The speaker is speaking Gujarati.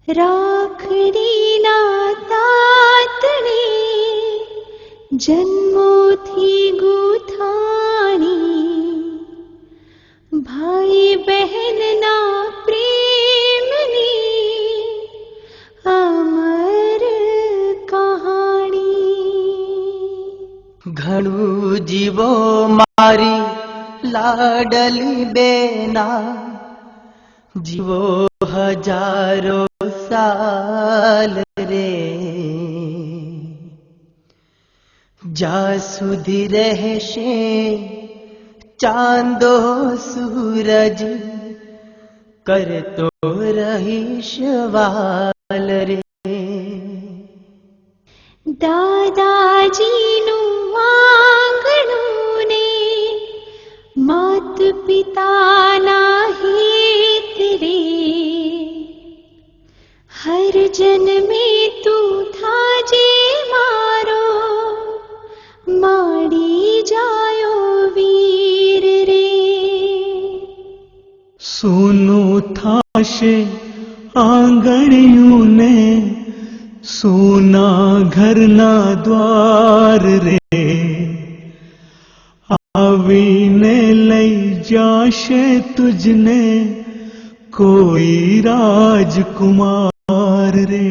રાખડીના તાતણે જન્મોથી ગૂંથાણી, ભાઈ બહેનના પ્રેમની અમર કહાણી। ઘણું જીવો મારી લાડલી બેના, જીવો હજારો સાલ રે, જ્યાં સુધી રહેશે ચાંદો સૂરજ, કરતો રહીશ વાલ રે। દાદાજીનું આંગણું ને માત પિતાના હિત રે, હર જન્મે તું થાજે મારો, માડી જાયો વીર રે। સોનું થાશે આંગણિયું ને, સોના ઘરના દ્વાર રે, આવીને લઈ જાશે તુજને કોઈ રાજકુમાર રે।